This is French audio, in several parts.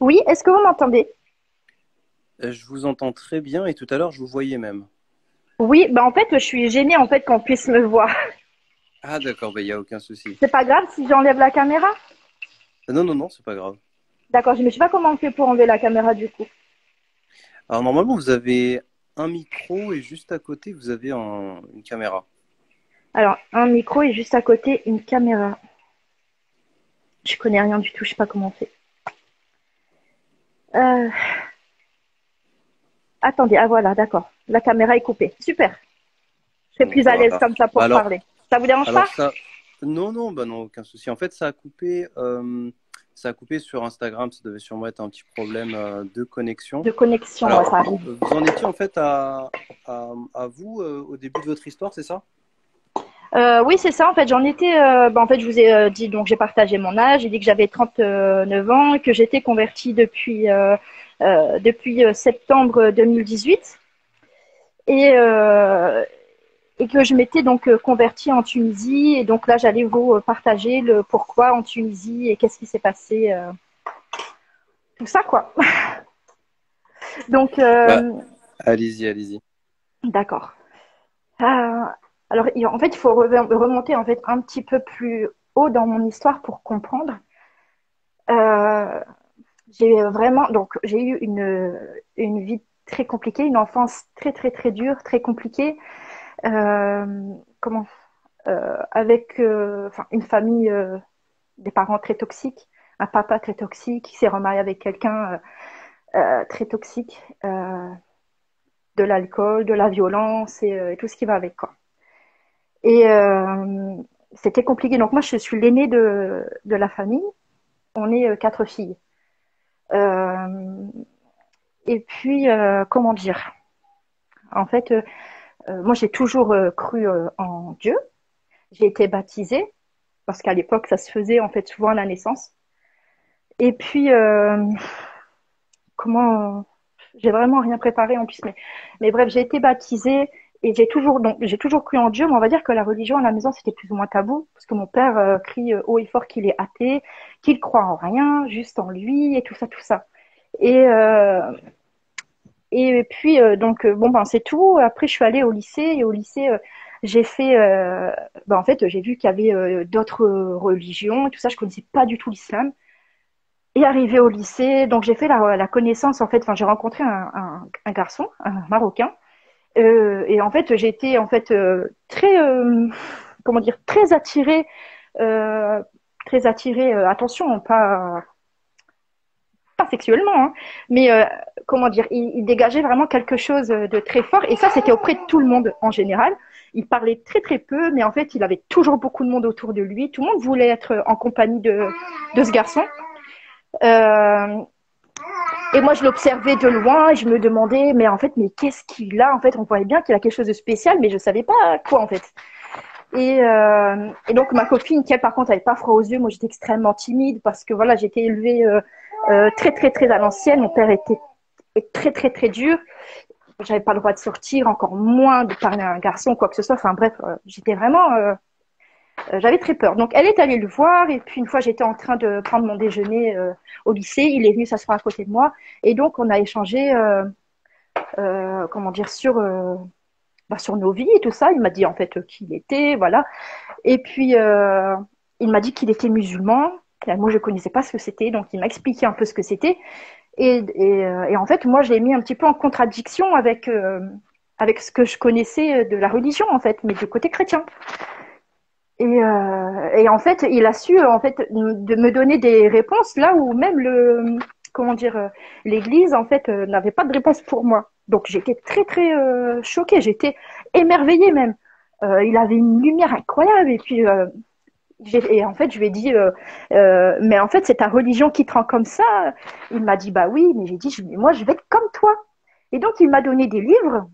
Oui, est-ce que vous m'entendez? Je vous entends très bien et tout à l'heure, je vous voyais même. Oui, bah en fait, je suis gênée en fait qu'on puisse me voir. Ah d'accord, il n'y a aucun souci. C'est pas grave si j'enlève la caméra? Non, non, non, c'est pas grave. D'accord, je me sais pas comment on fait pour enlever la caméra du coup. Alors normalement, vous avez un micro et juste à côté, vous avez une caméra. Alors, un micro et juste à côté une caméra. Je connais rien du tout, je sais pas comment on fait. Euh, Attendez, ah voilà, d'accord. La caméra est coupée. Super. Je serai plus à l'aise Voilà. comme ça Bah pour parler. Ça vous dérange alors pas? ça, non, non, bah non, aucun souci. En fait, ça a coupé sur Instagram. Ça devait sûrement être un petit problème de connexion. De connexion, ouais, Alors, ça arrive. vous en étiez en fait à vous au début de votre histoire, c'est ça? Oui, c'est ça. En fait, j'en étais. En fait, je vous ai dit donc j'ai partagé mon âge. J'ai dit que j'avais 39 ans, que j'étais convertie depuis septembre 2018 et et que je m'étais donc convertie en Tunisie. Et donc là, j'allais vous partager le pourquoi en Tunisie et qu'est-ce qui s'est passé, tout ça quoi. Donc Bah, allez-y, allez-y. d'accord. Euh, alors en fait, il faut remonter en fait un petit peu plus haut dans mon histoire pour comprendre. Euh, j'ai eu une vie très compliquée, une enfance très très très dure, très compliquée. Comment avec enfin une famille, des parents très toxiques, un papa très toxique qui s'est remarié avec quelqu'un très toxique, de l'alcool, de la violence et tout ce qui va avec quoi. Et c'était compliqué. Donc moi je suis l'aînée de la famille. On est quatre filles. Euh, et puis comment dire? En fait, moi, j'ai toujours cru en Dieu. J'ai été baptisée parce qu'à l'époque, ça se faisait en fait souvent à la naissance. Et puis, comment j'ai vraiment rien préparé en plus, mais bref, j'ai été baptisée et j'ai toujours cru en Dieu. Mais on va dire que la religion à la maison c'était plus ou moins tabou parce que mon père crie haut et fort qu'il est athée, qu'il croit en rien, juste en lui et tout ça, tout ça. Et Et puis, bon, ben, c'est tout. Après, je suis allée au lycée. Et au lycée, j'ai fait. En fait, j'ai vu qu'il y avait d'autres religions et tout ça. Je connaissais pas du tout l'islam. Et arrivé au lycée, donc j'ai fait la connaissance, en fait. Enfin, j'ai rencontré un garçon, un Marocain. Et en fait, j'ai été, en fait, très. Comment dire? Euh, très attirée. Attention, pas sexuellement, hein, mais comment dire, il dégageait vraiment quelque chose de très fort. Et ça, c'était auprès de tout le monde en général. Il parlait très très peu, mais en fait, il avait toujours beaucoup de monde autour de lui. Tout le monde voulait être en compagnie de ce garçon. Euh, et moi, je l'observais de loin et je me demandais, mais en fait, mais qu'est-ce qu'il a? En fait, on voyait bien qu'il a quelque chose de spécial, mais je savais pas quoi en fait. Et donc ma copine, qui elle, par contre avait pas froid aux yeux, moi j'étais extrêmement timide parce que voilà, j'étais élevée très très très à l'ancienne. Mon père était très très très dur. J'avais pas le droit de sortir, encore moins de parler à un garçon, quoi que ce soit. Enfin bref, j'étais vraiment, j'avais très peur. Donc elle est allée le voir et puis une fois j'étais en train de prendre mon déjeuner au lycée, il est venu s'asseoir à côté de moi et donc on a échangé, comment dire, sur nos vies et tout ça. Il m'a dit en fait qui il était, voilà. Et puis, il m'a dit qu'il était musulman. Et moi, je ne connaissais pas ce que c'était, donc il m'a expliqué un peu ce que c'était. Et en fait, moi, je l'ai mis un petit peu en contradiction avec ce que je connaissais de la religion, en fait, mais du côté chrétien. Et en fait, il a su en fait de me donner des réponses là où même comment dire, l'Église en fait n'avait pas de réponse pour moi. Donc j'étais très très choquée, j'étais émerveillée même. Il avait une lumière incroyable et puis et en fait, je lui ai dit, mais en fait, c'est ta religion qui te rend comme ça. Il m'a dit, bah oui, mais j'ai dit, moi, je vais être comme toi. Et donc, il m'a donné des livres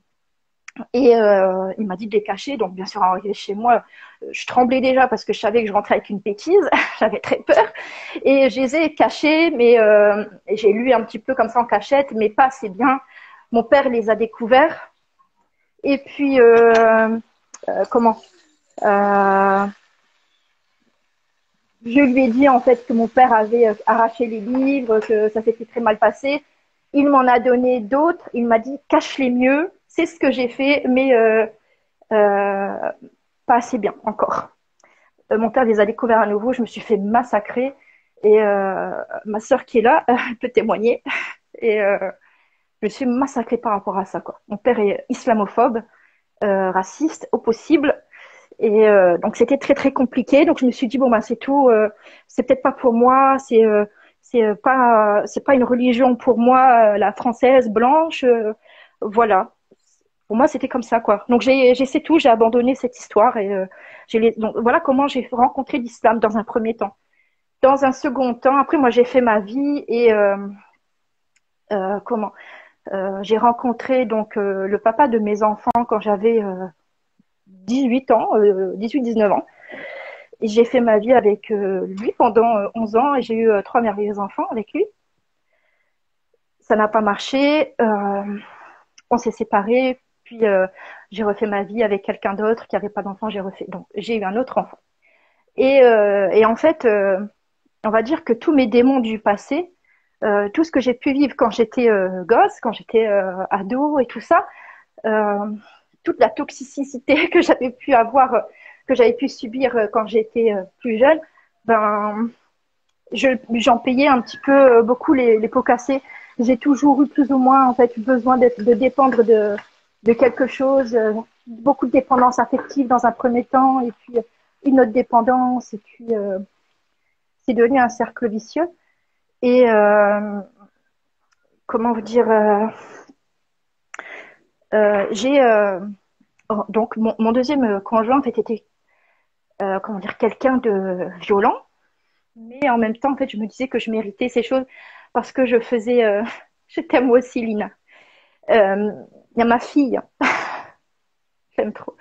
et il m'a dit de les cacher. Donc, bien sûr, arrivé chez moi, je tremblais déjà parce que je savais que je rentrais avec une bêtise. J'avais très peur. Et je les ai cachés, mais j'ai lu un petit peu comme ça en cachette, mais pas assez bien. Mon père les a découverts. Et puis, comment euh, Je lui ai dit en fait que mon père avait arraché les livres, que ça s'était très mal passé. Il m'en a donné d'autres. Il m'a dit cache-les mieux. C'est ce que j'ai fait, mais euh, pas assez bien encore. Mon père les a découverts à nouveau. Je me suis fait massacrer. Et ma sœur qui est là peut témoigner. Et je me suis massacrée par rapport à ça, quoi. Mon père est islamophobe, raciste au possible. Et donc c'était très très compliqué. Donc je me suis dit bon ben c'est tout. C'est peut-être pas pour moi. C'est pas une religion pour moi, la française blanche. Voilà. Pour moi c'était comme ça quoi. Donc c'est tout. J'ai abandonné cette histoire et donc voilà comment j'ai rencontré l'islam dans un premier temps. Dans un second temps, après moi j'ai fait ma vie et comment j'ai rencontré donc le papa de mes enfants quand j'avais 18 ans, 18-19 ans. Et j'ai fait ma vie avec lui pendant 11 ans et j'ai eu trois merveilleux enfants avec lui. Ça n'a pas marché. On s'est séparés. Puis j'ai refait ma vie avec quelqu'un d'autre qui n'avait pas d'enfant. J'ai refait. Donc j'ai eu un autre enfant. Et en fait, on va dire que tous mes démons du passé, tout ce que j'ai pu vivre quand j'étais gosse, quand j'étais ado et tout ça, euh, toute la toxicité que j'avais pu avoir, que j'avais pu subir quand j'étais plus jeune, ben j'en payais un petit peu beaucoup les pots cassés. J'ai toujours eu plus ou moins en fait besoin de dépendre de quelque chose, beaucoup de dépendance affective dans un premier temps, et puis une autre dépendance, et puis c'est devenu un cercle vicieux. Et comment vous dire, j'ai donc mon deuxième conjoint en fait était comment dire quelqu'un de violent, mais en même temps en fait je me disais que je méritais ces choses parce que je faisais je t'aime aussi Lina. Il y a ma fille, j'aime trop.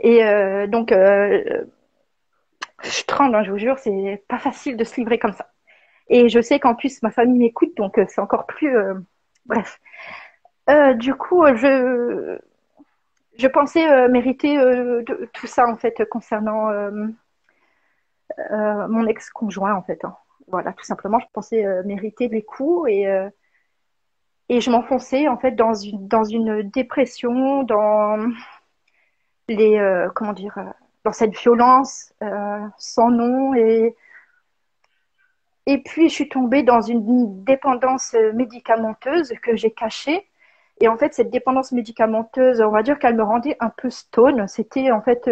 Et donc je tremble, hein, je vous jure, c'est pas facile de se livrer comme ça. Et je sais qu'en plus ma famille m'écoute, donc c'est encore plus bref. Du coup, je pensais mériter tout ça en fait concernant mon ex-conjoint en fait, hein. Voilà, tout simplement, je pensais mériter les coups et je m'enfonçais en fait dans une dépression, dans les comment dire, dans cette violence sans nom et puis je suis tombée dans une dépendance médicamenteuse que j'ai cachée. Et en fait, cette dépendance médicamenteuse, on va dire qu'elle me rendait un peu stone. C'était en fait,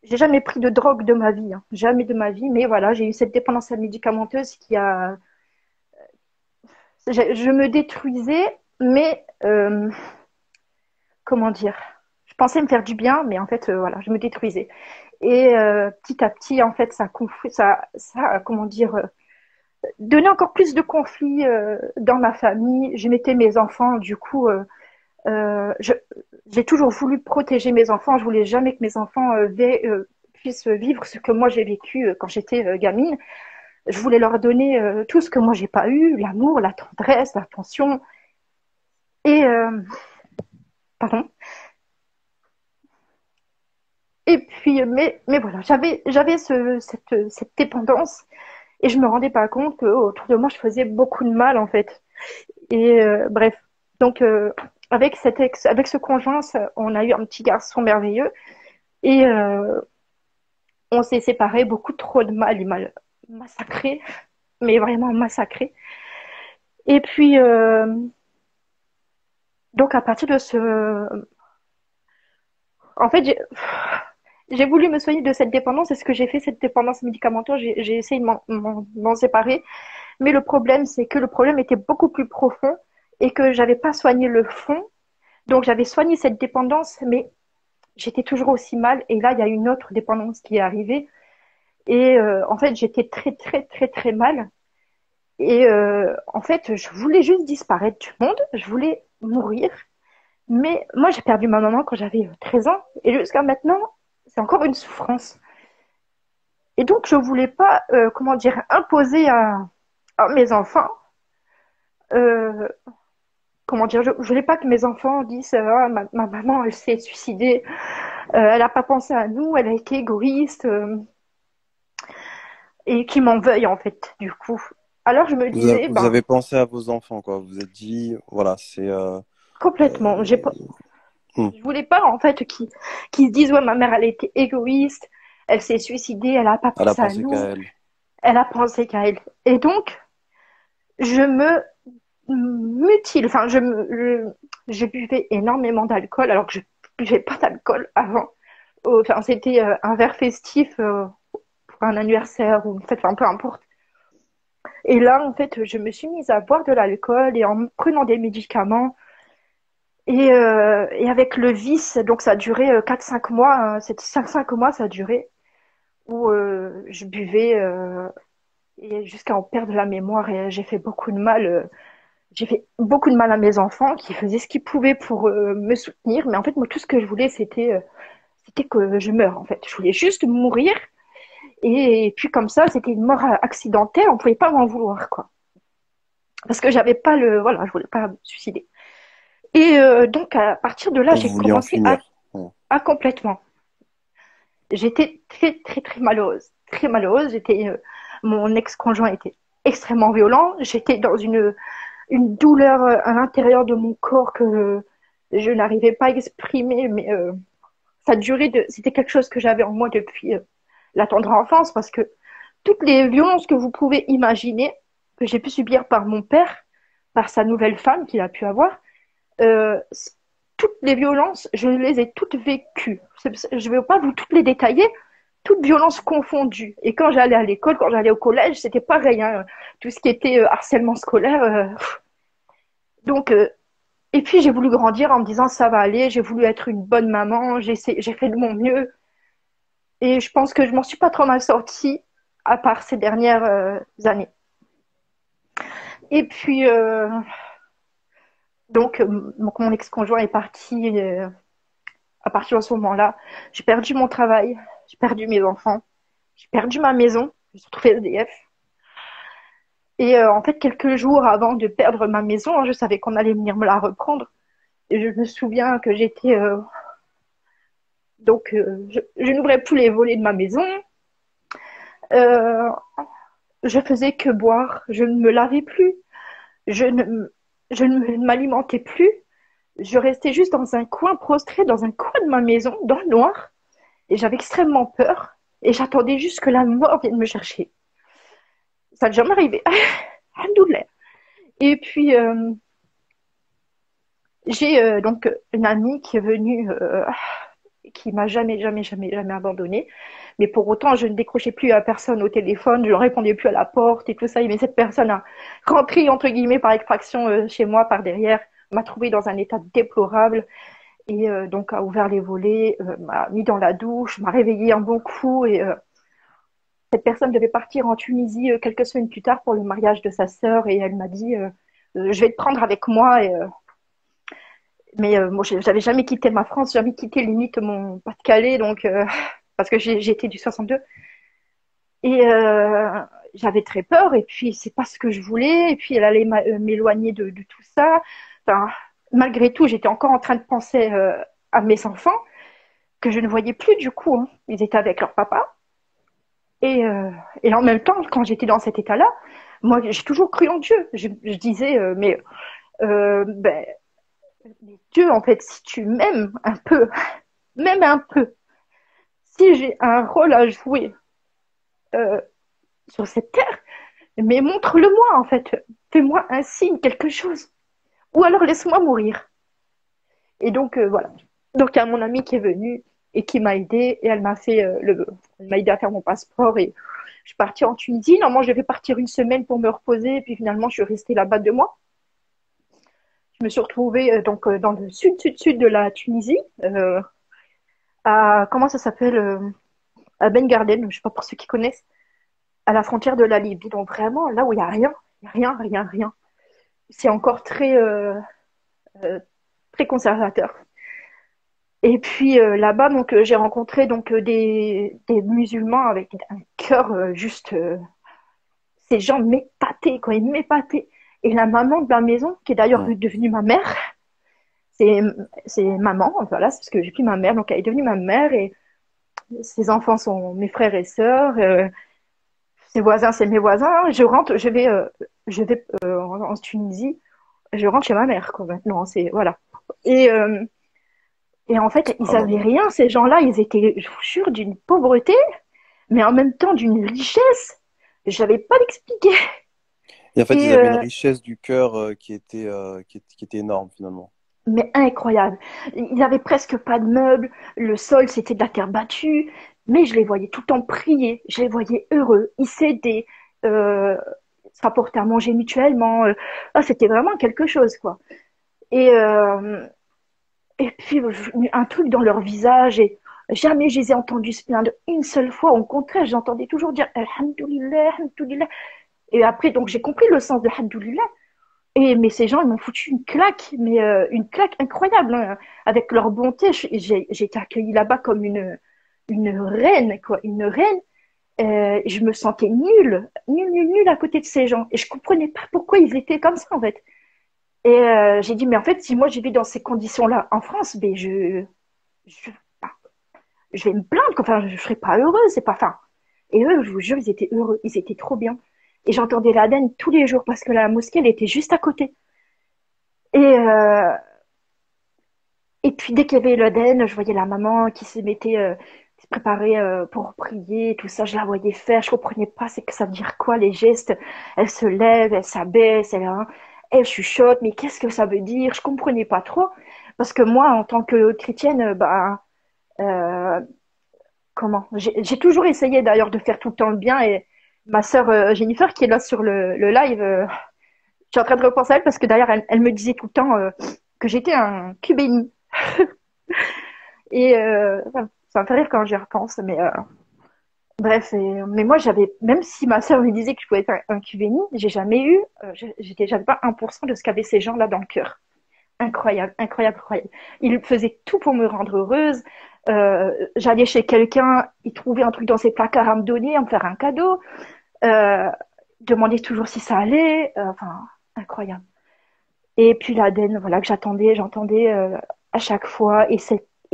j'ai jamais pris de drogue de ma vie, hein, jamais de ma vie. Mais voilà, j'ai eu cette dépendance médicamenteuse qui a, je me détruisais, mais comment dire, je pensais me faire du bien, mais en fait, voilà, je me détruisais. Et petit à petit, en fait, ça comment dire, donnait encore plus de conflits dans ma famille. Je mettais mes enfants, du coup, j'ai toujours voulu protéger mes enfants. Je voulais jamais que mes enfants puissent vivre ce que moi j'ai vécu quand j'étais gamine. Je voulais leur donner tout ce que moi j'ai pas eu, l'amour, la tendresse, l'attention. Et pardon. Et puis, mais voilà, j'avais cette dépendance et je me rendais pas compte que autour de moi je faisais beaucoup de mal en fait. Et bref, donc avec ce conjoint, on a eu un petit garçon merveilleux et on s'est séparés, beaucoup trop de mal, il m'a massacré, mais vraiment massacré. Et puis donc à partir de en fait j'ai voulu me soigner de cette dépendance. C'est ce que j'ai fait, cette dépendance médicamenteuse. J'ai essayé de m'en séparer, mais le problème c'est que le problème était beaucoup plus profond et que j'avais pas soigné le fond. Donc j'avais soigné cette dépendance, mais j'étais toujours aussi mal. Et là, il y a une autre dépendance qui est arrivée. Et en fait, j'étais très, très, très, très mal. Et en fait, je voulais juste disparaître du monde. Je voulais mourir. Mais moi, j'ai perdu ma maman quand j'avais 13 ans. Et jusqu'à maintenant, c'est encore une souffrance. Et donc, je voulais pas, comment dire, imposer à mes enfants, euh, comment dire, je voulais pas que mes enfants disent, ah, ma maman, elle s'est suicidée, elle n'a pas pensé à nous, elle a été égoïste. et qui m'en veuille en fait, du coup. Alors je me disais, Vous ben avez pensé à vos enfants, quoi. Vous vous êtes dit, voilà, c'est. complètement. Euh, hmm. Je voulais pas en fait qu'ils se disent ouais ma mère elle était égoïste, elle s'est suicidée, elle a pas Elle a pensé à pensé qu'à nous, elle. elle a pensé qu'à elle. Et donc je me mutile, enfin je buvais énormément d'alcool alors que je buvais pas d'alcool avant. Enfin c'était un verre festif pour un anniversaire ou en fait enfin peu importe. Et là en fait je me suis mise à boire de l'alcool et en prenant des médicaments. Et avec le vice, donc ça a duré 4-5 mois, hein, c'était 5 mois ça a duré, où je buvais et jusqu'à en perdre la mémoire et j'ai fait beaucoup de mal. J'ai fait beaucoup de mal à mes enfants qui faisaient ce qu'ils pouvaient pour me soutenir, mais en fait moi tout ce que je voulais c'était que je meure en fait. Je voulais juste mourir et puis comme ça c'était une mort accidentelle, on pouvait pas m'en vouloir quoi, parce que j'avais pas le voilà, je voulais pas me suicider. Et donc à partir de là Vous j'ai vouliez en commencé finir. Hmm. à complètement. J'étais très, très, très malheureuse. Très malheureuse. Mon ex-conjoint était extrêmement violent. J'étais dans une douleur à l'intérieur de mon corps que je n'arrivais pas à exprimer, mais c'était quelque chose que j'avais en moi depuis la tendre enfance parce que toutes les violences que vous pouvez imaginer, que j'ai pu subir par mon père, par sa nouvelle femme qu'il a pu avoir, euh, toutes les violences, je les ai toutes vécues. Je ne vais pas vous toutes les détailler, toutes violences confondues. Et quand j'allais à l'école, quand j'allais au collège, c'était pareil. Hein. Tout ce qui était harcèlement scolaire. Donc, et puis j'ai voulu grandir en me disant ça va aller. J'ai voulu être une bonne maman. J'ai fait de mon mieux. Et je pense que je m'en suis pas trop mal sortie, à part ces dernières années. Et puis, donc mon ex-conjoint est parti. À partir de ce moment-là, j'ai perdu mon travail, j'ai perdu mes enfants, j'ai perdu ma maison. Je me suis retrouvée SDF. Et en fait, quelques jours avant de perdre ma maison, je savais qu'on allait venir me la reprendre. Et je me souviens que je n'ouvrais plus les volets de ma maison. Euh, je faisais que boire. Je ne me lavais plus. Je ne, je ne m'alimentais plus. Je restais juste dans un coin, prostrée dans un coin de ma maison, dans le noir. Et j'avais extrêmement peur. Et j'attendais juste que la mort vienne me chercher. Ça n'est jamais arrivé. Alhamdoulilah. Et puis, j'ai donc une amie qui est venue, qui m'a jamais, jamais, jamais, jamais abandonnée. Mais pour autant, je ne décrochais plus à personne au téléphone, je ne répondais plus à la porte et tout ça. Mais cette personne a rentré, entre guillemets, par effraction chez moi, par derrière, m'a trouvé dans un état déplorable et donc a ouvert les volets, m'a mis dans la douche, m'a réveillé un bon coup et cette personne devait partir en Tunisie quelques semaines plus tard pour le mariage de sa sœur et elle m'a dit je vais te prendre avec moi mais moi j'avais jamais quitté ma France, jamais quitté limite mon Pas-de-Calais donc parce que j'étais du 62 et j'avais très peur et puis c'est pas ce que je voulais et puis elle allait m'éloigner de tout ça. Enfin, malgré tout j'étais encore en train de penser à mes enfants que je ne voyais plus du coup, hein. Ils étaient avec leur papa. Et, euh, et en même temps, quand j'étais dans cet état-là, moi, j'ai toujours cru en Dieu. Je disais, ben, mais Dieu, en fait, si tu m'aimes un peu, même un peu, si j'ai un rôle à jouer euh, sur cette terre, mais montre-le-moi, en fait. Fais-moi un signe, quelque chose. Ou alors laisse-moi mourir. Et donc, voilà. Donc, il y a mon amie qui est venue et qui m'a aidée et elle m'a aidé à faire mon passeport et je suis partie en Tunisie. Normalement, je devais partir une semaine pour me reposer. Et puis finalement, je suis restée là-bas 2 mois. Je me suis retrouvée dans le sud de la Tunisie, comment ça s'appelle à Ben Garden, je ne sais pas pour ceux qui connaissent, à la frontière de la Libye. Donc vraiment, là où il n'y a rien, il n'y a rien, rien, rien. C'est encore euh, très conservateur. Et puis là-bas, donc j'ai rencontré donc des musulmans avec un cœur juste ces gens m'épataient, quoi, ils m'épataient. Et la maman de la maison, qui est d'ailleurs Hmm. devenue ma mère, c'est, c'est maman, voilà, c'est parce que j'ai plus ma mère, donc elle est devenue ma mère et ses enfants sont mes frères et sœurs. ses voisins, c'est mes voisins. Je rentre, je vais en Tunisie, je rentre chez ma mère, quoi, maintenant. C'est, voilà. Et, euh, et en fait, ils avaient Subhanallah. rien, ces gens-là. Ils étaient, je vous jure, d'une pauvreté, mais en même temps d'une richesse. Je n'avais pas l'expliquer. Et en fait, ils Et, avaient une richesse du cœur qui était énorme finalement. mais incroyable. Ils avaient presque pas de meubles. Le sol, c'était de la terre battue. Mais je les voyais tout le temps prier. Je les voyais heureux. Ils s'aidaient, euh, se rapportaient à manger mutuellement. Ah, c'était vraiment quelque chose, quoi. Et, euh, et puis, un truc dans leur visage. Et jamais je les ai entendus se plaindre une seule fois. Au contraire, j'entendais toujours dire Alhamdoulilah, Alhamdoulilah. Et après, donc, j'ai compris le sens de Alhamdoulilah. Mais ces gens, ils m'ont foutu une claque, mais une claque incroyable, hein. Avec leur bonté. J'ai été accueillie là-bas comme une reine, quoi, une reine. Je me sentais nulle, nulle, nulle, nulle à côté de ces gens. Et je comprenais pas pourquoi ils étaient comme ça, en fait. Et j'ai dit, mais en fait, si moi j'ai vis dans ces conditions-là en France, ben je, je vais me plaindre, quoi. Enfin, je serais pas heureuse, c'est pas fin. Et eux, je vous jure, ils étaient heureux, ils étaient trop bien. Et j'entendais l'Adhan tous les jours parce que la mosquée, elle était juste à côté. Et, et puis dès qu'il y avait l'Aden, je voyais la maman qui se préparait pour prier, tout ça, je la voyais faire, je comprenais pas, c'est que ça veut dire quoi les gestes. Elle se lève, elle s'abaisse, elle chuchote, mais qu'est-ce que ça veut dire? Je comprenais pas trop, parce que moi, en tant que chrétienne, euh, comment? J'ai toujours essayé d'ailleurs de faire tout le temps le bien, et ma sœur Jennifer qui est là sur le live, je suis en train de repenser à elle parce que d'ailleurs elle me disait tout le temps que j'étais un cul béni. Et ça me fait rire quand j'y repense. Mais bref, mais moi, même si ma sœur me disait que je pouvais être un QVNI, j'ai jamais eu, j'avais pas 1% de ce qu'avaient ces gens-là dans le cœur. Incroyable, incroyable, incroyable. Ils faisaient tout pour me rendre heureuse. J'allais chez quelqu'un, il trouvait un truc dans ses placards à me donner, à me faire un cadeau. Euh, demandait toujours si ça allait. Enfin, incroyable. Et puis l'Aden, voilà, que j'entendais à chaque fois. Et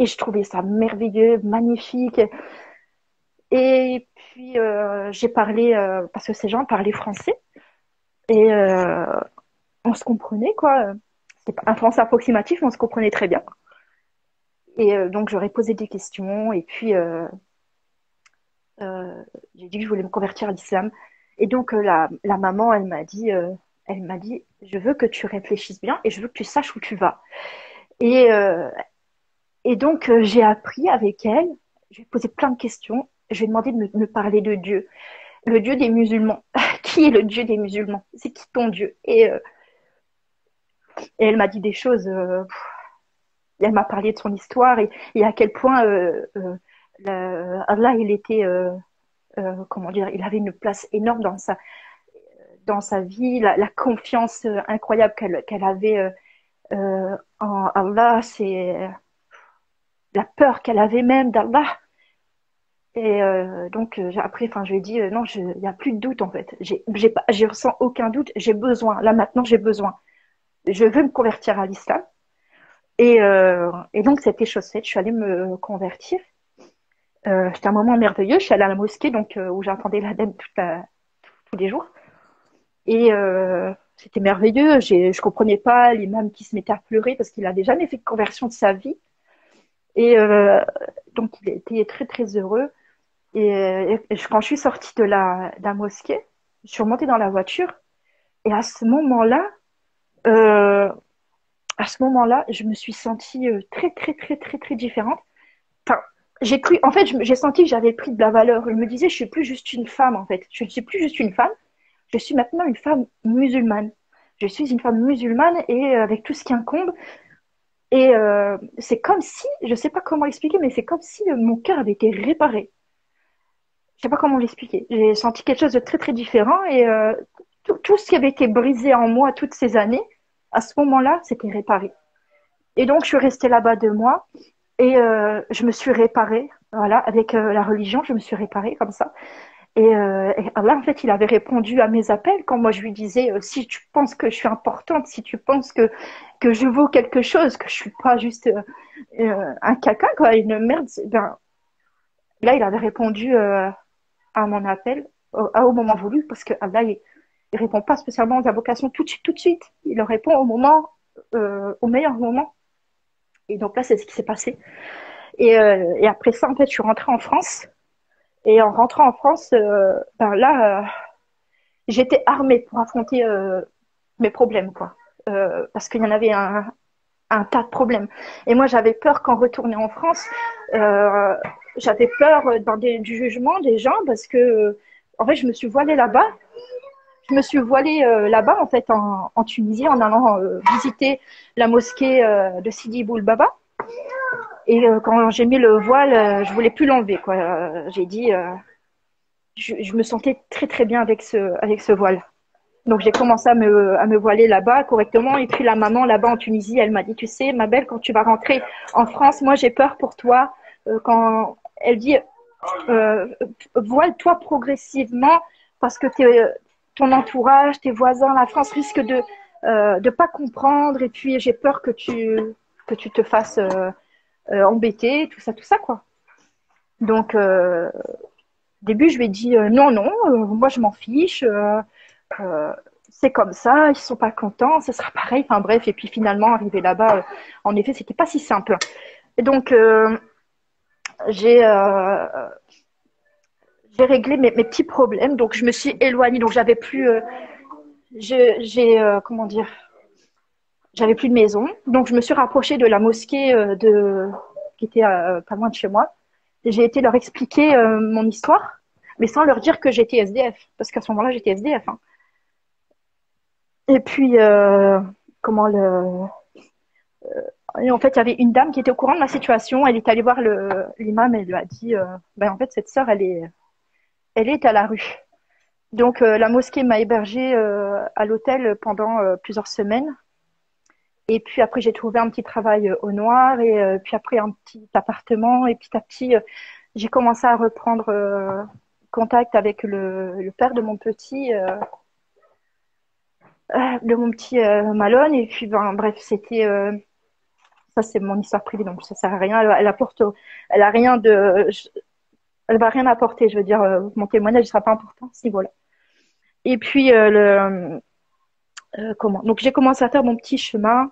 je trouvais ça merveilleux, magnifique. Et puis j'ai parlé, parce que ces gens parlaient français. Et on se comprenait, quoi. C'est pas un français approximatif, mais on se comprenait très bien. Et donc j'aurais posé des questions. Et puis euh, j'ai dit que je voulais me convertir à l'islam. Et donc la maman, elle m'a dit, je veux que tu réfléchisses bien et je veux que tu saches où tu vas. Et, euh, Et donc, j'ai appris avec elle, je lui ai posé plein de questions, je lui ai demandé de me parler de Dieu, le Dieu des musulmans. Qui est le Dieu des musulmans? C'est qui ton Dieu? Et elle m'a dit des choses, elle m'a parlé de son histoire et à quel point Allah, il était, comment dire, il avait une place énorme dans sa vie, la confiance incroyable qu'elle avait en Allah, c'est la peur qu'elle avait même d'Allah. Et donc après, enfin, je lui ai dit non, il n'y a plus de doute en fait. Je ressens aucun doute. J'ai besoin. Là maintenant, j'ai besoin. Je veux me convertir à l'islam. Et donc c'était chose faite. Je suis allée me convertir. C'était un moment merveilleux. Je suis allée à la mosquée donc où j'entendais l'adhan tous les jours. Et c'était merveilleux. Je comprenais pas l'imam qui se mettait à pleurer parce qu'il n'avait jamais fait de conversion de sa vie. Et donc il était très très heureux. Quand je suis sortie de la mosquée, je suis remontée dans la voiture et euh, à ce moment-là, je me suis sentie très, très, très, très, très différente. Enfin, en fait, j'ai senti que j'avais pris de la valeur. Je me disais, je suis plus juste une femme, en fait. Je ne suis plus juste une femme. Je suis maintenant une femme musulmane. Je suis une femme musulmane et avec tout ce qui incombe. Et c'est comme si, je sais pas comment expliquer, mais c'est comme si mon cœur avait été réparé. Je sais pas comment l'expliquer. J'ai senti quelque chose de très très différent et tout ce qui avait été brisé en moi toutes ces années, à ce moment-là, c'était réparé. Et donc je suis restée là-bas 2 mois et je me suis réparée, voilà, avec la religion, je me suis réparée comme ça. Et Allah, en fait, il avait répondu à mes appels quand moi je lui disais si tu penses que je suis importante, si tu penses que je vaux quelque chose, que je suis pas juste un caca, quoi, une merde, ben, là, il avait répondu à mon appel au moment voulu, parce que Allah, il répond pas spécialement aux invocations tout de suite. Il leur répond au meilleur moment. Et donc là, c'est ce qui s'est passé. Et après ça, en fait, je suis rentrée en France. Et en rentrant en France, ben là, j'étais armée pour affronter mes problèmes, quoi. Parce qu'il y en avait un tas de problèmes. Et moi, j'avais peur qu'en retournant en France, euh, j'avais peur du jugement des gens parce que, en fait, je me suis voilée là-bas. Je me suis voilée là-bas, en fait, en Tunisie, en allant visiter la mosquée de Sidi Bou Baba. Et quand j'ai mis le voile, je voulais plus l'enlever, quoi. J'ai dit, je me sentais très très bien avec ce voile. Donc j'ai commencé à me voiler là-bas correctement. Et puis la maman là-bas en Tunisie, elle m'a dit, tu sais, ma belle, quand tu vas rentrer en France, moi j'ai peur pour toi. Quand elle dit, euh, voile-toi progressivement parce que ton entourage, tes voisins, la France risque de pas comprendre. Et puis j'ai peur que tu te fasses embêter, tout ça quoi. Donc au début je lui ai dit non non, moi je m'en fiche. Euh, c'est comme ça, ils sont pas contents, ce sera pareil. Enfin bref, et puis finalement, arrivé là-bas, en effet, c'était pas si simple. Et donc, j'ai euh, j'ai réglé mes petits problèmes. Donc, je me suis éloignée. Donc, j'avais plus, comment dire, j'avais plus de maison. Donc, je me suis rapprochée de la mosquée qui était pas loin de chez moi. Et j'ai été leur expliquer mon histoire, mais sans leur dire que j'étais SDF, parce qu'à ce moment-là, j'étais SDF. Hein. Et puis, comment le Et en fait, il y avait une dame qui était au courant de ma situation. Elle est allée voir l'imam et elle lui a dit ben, en fait, cette sœur, elle est à la rue. Donc, la mosquée m'a hébergée à l'hôtel pendant plusieurs semaines. Et puis après, j'ai trouvé un petit travail au noir et puis après un petit appartement. Et petit à petit, j'ai commencé à reprendre contact avec le père de mon petit Malone. Et puis, ben, bref, c'était ça, c'est mon histoire privée, donc ça sert à rien. Elle a rien elle va rien apporter. Je veux dire, mon témoignage ne sera pas important si voilà. Et puis comment Donc j'ai commencé à faire mon petit chemin.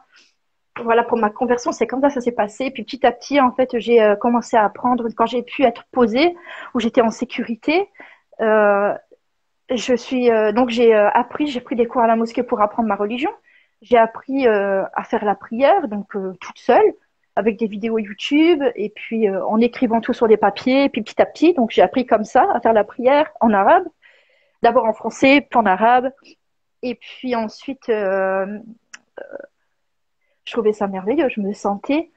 Voilà pour ma conversion, c'est comme ça s'est passé. Puis petit à petit, en fait, j'ai commencé à apprendre quand j'ai pu être posée, où j'étais en sécurité. Euh, donc j'ai pris des cours à la mosquée pour apprendre ma religion. J'ai appris à faire la prière, donc toute seule, avec des vidéos YouTube, et puis en écrivant tout sur des papiers, et puis petit à petit, donc j'ai appris comme ça à faire la prière en arabe, d'abord en français, puis en arabe, et puis ensuite je trouvais ça merveilleux, je me sentais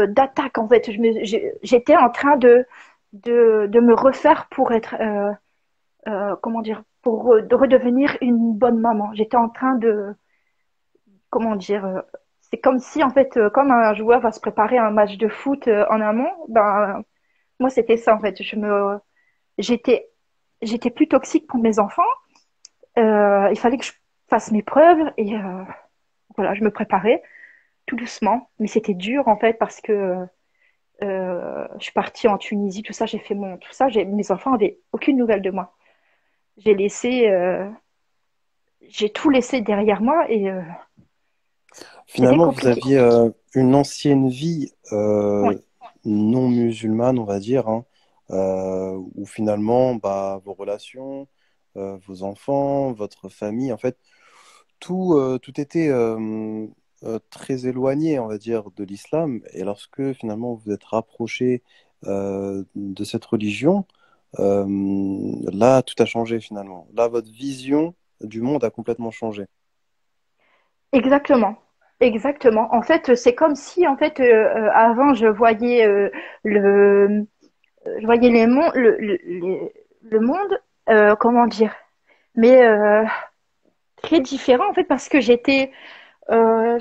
d'attaque en fait, j'étais en train de me refaire pour être comment dire, pour de redevenir une bonne maman. J'étais en train de, comment dire, c'est comme si, en fait, comme un joueur va se préparer à un match de foot en amont, ben, moi, c'était ça, en fait. J'étais, j'étais plus toxique pour mes enfants. Il fallait que je fasse mes preuves et voilà, je me préparais tout doucement. Mais c'était dur, en fait, parce que je suis partie en Tunisie, tout ça, tout ça, mes enfants avaient aucune nouvelle de moi. J'ai laissé, j'ai tout laissé derrière moi et c'était Finalement, vous compliqué. aviez une ancienne vie Oui, non musulmane, on va dire, hein, où finalement, bah, vos relations, vos enfants, votre famille, en fait, tout était très éloigné, on va dire, de l'islam. Et lorsque finalement vous êtes rapproché de cette religion, là, tout a changé finalement. Là, votre vision du monde a complètement changé. exactement. Exactement. En fait, c'est comme si, en fait, avant, le, je voyais le monde, comment dire, mais très différent, en fait, parce que euh,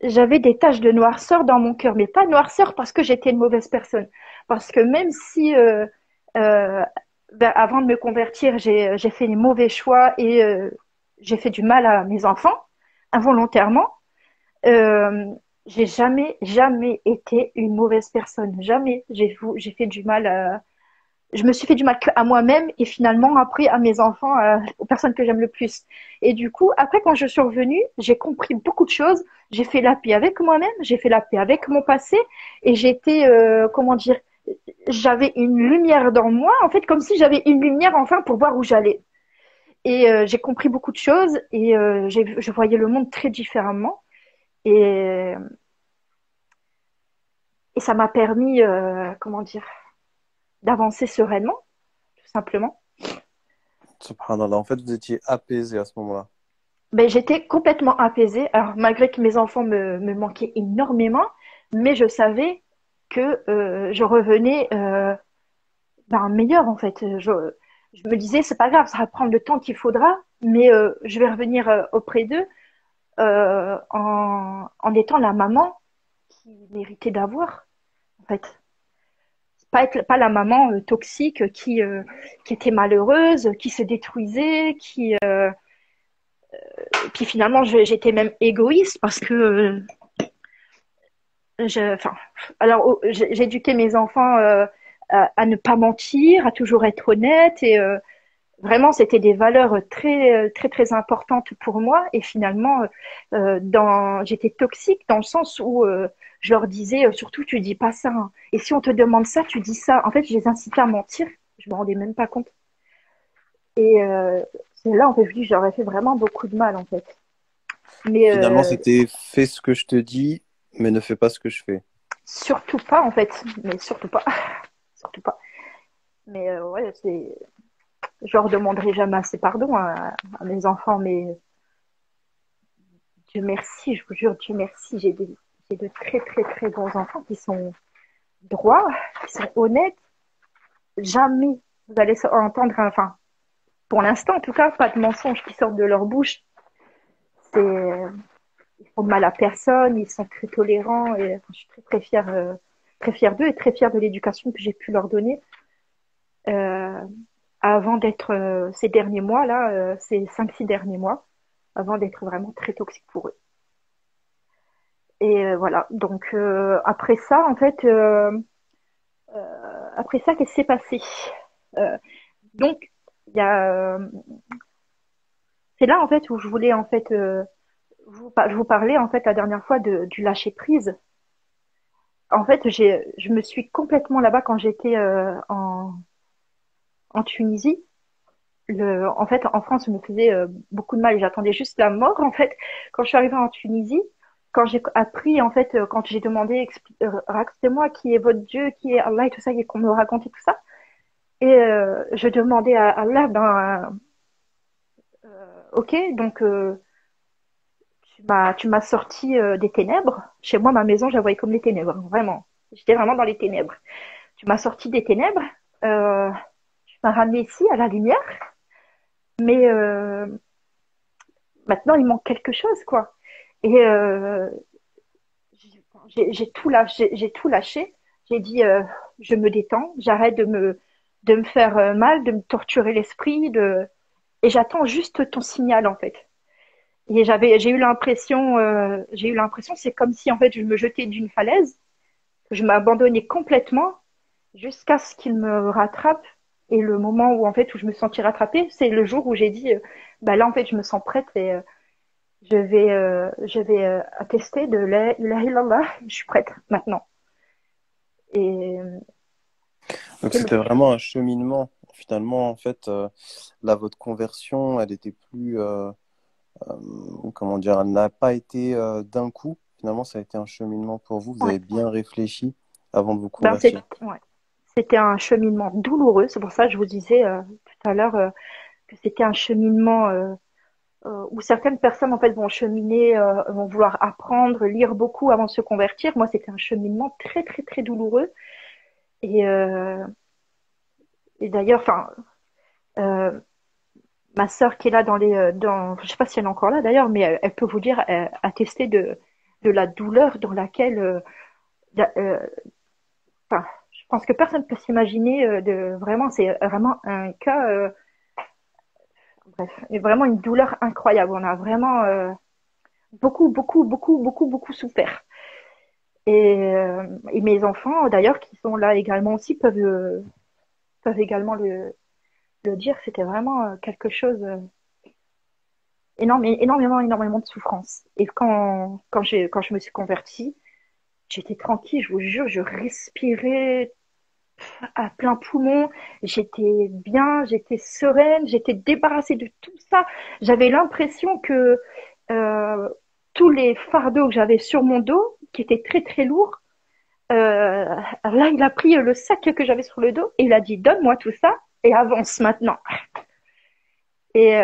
j'avais des taches de noirceur dans mon cœur, mais pas noirceur parce que j'étais une mauvaise personne. Parce que même si, euh, ben, avant de me convertir, j'ai fait les mauvais choix et j'ai fait du mal à mes enfants involontairement. Euh, j'ai jamais, jamais été une mauvaise personne. Jamais j'ai fait du mal je me suis fait du mal à moi-même et finalement après à mes enfants, aux personnes que j'aime le plus. Et du coup, après quand je suis revenue, j'ai compris beaucoup de choses. J'ai fait la paix avec moi-même, j'ai fait la paix avec mon passé et j'étais, comment dire, j'avais une lumière dans moi, en fait, comme si j'avais une lumière enfin pour voir où j'allais. Et j'ai compris beaucoup de choses et je voyais le monde très différemment. Et, et ça m'a permis, comment dire, d'avancer sereinement, tout simplement. Subhanallah, en fait, vous étiez apaisé à ce moment-là. Ben, j'étais complètement apaisée. Alors, malgré que mes enfants me manquaient énormément, mais je savais que je revenais ben, meilleure, en fait. Je me disais, c'est pas grave, ça va prendre le temps qu'il faudra, mais je vais revenir auprès d'eux en étant la maman qu'ils méritaient d'avoir, en fait. Pas la maman toxique qui était malheureuse, qui se détruisait, puis finalement j'étais même égoïste parce que enfin, alors j'ai éduqué mes enfants à ne pas mentir, à toujours être honnête et vraiment c'était des valeurs très très importantes pour moi et finalement j'étais toxique dans le sens où je leur disais surtout tu dis pas ça hein. Et si on te demande ça tu dis ça. En fait je les incitais à mentir, je me rendais même pas compte et c'est là en fait je dis j'aurais fait vraiment beaucoup de mal en fait. Mais Finalement, c'était fais ce que je te dis, mais ne fais pas ce que je fais. surtout pas en fait, mais surtout pas, surtout pas. Mais ouais, je leur demanderai jamais assez pardon à mes enfants, mais Dieu merci, je vous jure, Dieu merci, j'ai de très très très bons enfants qui sont droits, qui sont honnêtes. Jamais vous allez entendre, enfin, pour l'instant en tout cas, pas de mensonges qui sortent de leur bouche. Ils font de mal à personne, ils sont très tolérants et enfin, je suis très fière d'eux et très fière de l'éducation que j'ai pu leur donner. Euh, avant d'être ces derniers mois là, ces 5-6 derniers mois, avant d'être vraiment très toxique pour eux. Et voilà. Donc après ça, en fait, après ça, qu'est-ce qui s'est passé? Euh, donc il y a, c'est là en fait où je voulais en fait je vous parlais en fait la dernière fois du lâcher prise. En fait, je me suis complètement là-bas quand j'étais en Tunisie. En fait, en France, je me faisais beaucoup de mal et j'attendais juste la mort. En fait, quand je suis arrivée en Tunisie, quand j'ai appris, en fait, quand j'ai demandé, racontez-moi qui est votre Dieu, qui est Allah et tout ça, et qu'on me racontait tout ça. Et je demandais à Allah, ben, ok, donc tu m'as sorti des ténèbres. Chez moi, ma maison, je la voyais comme les ténèbres, vraiment. J'étais vraiment dans les ténèbres. Tu m'as sorti des ténèbres, euh, tu m'as ramené ici à la lumière, mais maintenant il manque quelque chose, quoi. Et j'ai tout lâché, j'ai tout lâché. J'ai dit, je me détends, j'arrête de me faire mal, de me torturer l'esprit, et j'attends juste ton signal, en fait. Et j'ai eu l'impression, c'est comme si, en fait, je me jetais d'une falaise, que je m'abandonnais complètement jusqu'à ce qu'il me rattrape. Et le moment où, en fait, où je me sentis rattrapée, c'est le jour où j'ai dit, bah là, en fait, je me sens prête et je vais attester de la ilaha illallah. Je suis prête maintenant. Et Donc, c'est le c'était vraiment un cheminement. Finalement, en fait, là, votre conversion, elle était plus, comment dire, elle n'a pas été d'un coup. Finalement, ça a été un cheminement pour vous. Vous ouais. avez bien réfléchi avant de vous Ben, convertir. ouais. C'était un cheminement douloureux. C'est pour ça que je vous disais tout à l'heure que c'était un cheminement où certaines personnes en fait vont cheminer, vont vouloir apprendre, lire beaucoup avant de se convertir. Moi, c'était un cheminement très très très douloureux. Et, euh, et d'ailleurs, enfin, euh, ma sœur qui est là je sais pas si elle est encore là d'ailleurs, mais elle peut vous dire, attester de la douleur dans laquelle, enfin, je pense que personne peut s'imaginer vraiment, c'est vraiment un cas, bref, et vraiment une douleur incroyable. On a vraiment beaucoup souffert. Et mes enfants, d'ailleurs, qui sont là également aussi, peuvent également le dire, c'était vraiment quelque chose énormément de souffrance. Et quand je me suis convertie, j'étais tranquille, je vous jure, je respirais à plein poumon, j'étais bien, j'étais sereine, j'étais débarrassée de tout ça. J'avais l'impression que euh, tous les fardeaux que j'avais sur mon dos, qui étaient très très lourds, là il a pris le sac que j'avais sur le dos et il a dit donne-moi tout ça et avance maintenant. Et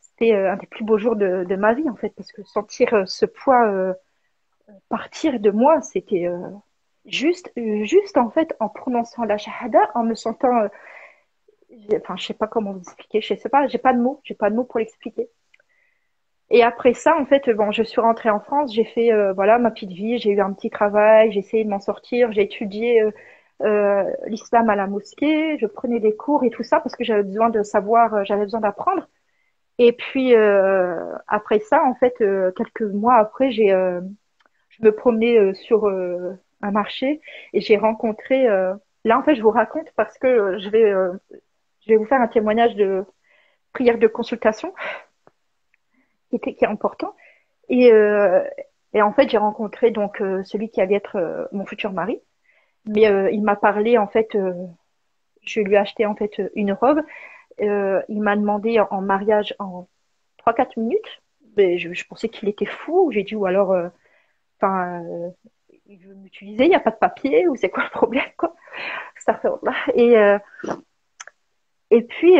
c'était un des plus beaux jours de ma vie en fait, parce que sentir ce poids partir de moi, c'était juste en fait en prononçant la shahada, en me sentant enfin, je sais pas comment vous expliquer, je sais pas, j'ai pas de mots pour l'expliquer. Et après ça, en fait, bon, je suis rentrée en France, j'ai fait voilà ma petite vie, j'ai eu un petit travail, j'ai essayé de m'en sortir, j'ai étudié l'islam à la mosquée, je prenais des cours et tout ça parce que j'avais besoin de savoir, j'avais besoin d'apprendre. Et puis après ça, en fait, quelques mois après, je me promenais sur un marché et j'ai rencontré. Là, en fait, je vous raconte parce que je vais vous faire un témoignage de prière de consultation qui est important. Et, euh, et en fait, j'ai rencontré donc celui qui allait être mon futur mari. Mais il m'a parlé, en fait, je lui ai acheté en fait une robe. Il m'a demandé en mariage en 3 4 minutes. Mais je pensais qu'il était fou. J'ai dit, ou alors, enfin, il veut m'utiliser, il n'y a pas de papier, ou c'est quoi le problème, quoi. Ça fait, voilà. Et puis,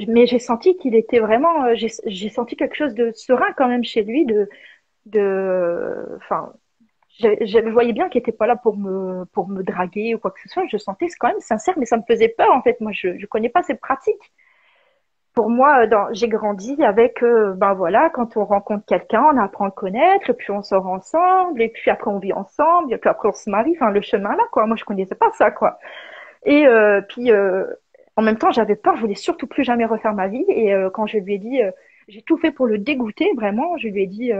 mais j'ai senti qu'il était vraiment, j'ai senti quelque chose de serein quand même chez lui, enfin, je voyais bien qu'il était pas là pour me draguer ou quoi que ce soit. Je sentais que c'est quand même sincère, mais ça me faisait peur en fait. Moi, je connais pas ces pratiques. Pour moi, j'ai grandi avec, ben voilà, quand on rencontre quelqu'un, on apprend à le connaître, et puis on sort ensemble, et puis après on vit ensemble, et puis après on se marie. Enfin, le chemin là, quoi. Moi, je connaissais pas ça, quoi. Et puis, en même temps, j'avais peur, je voulais surtout plus jamais refaire ma vie. Et quand je lui ai dit, j'ai tout fait pour le dégoûter, vraiment. Je lui ai dit,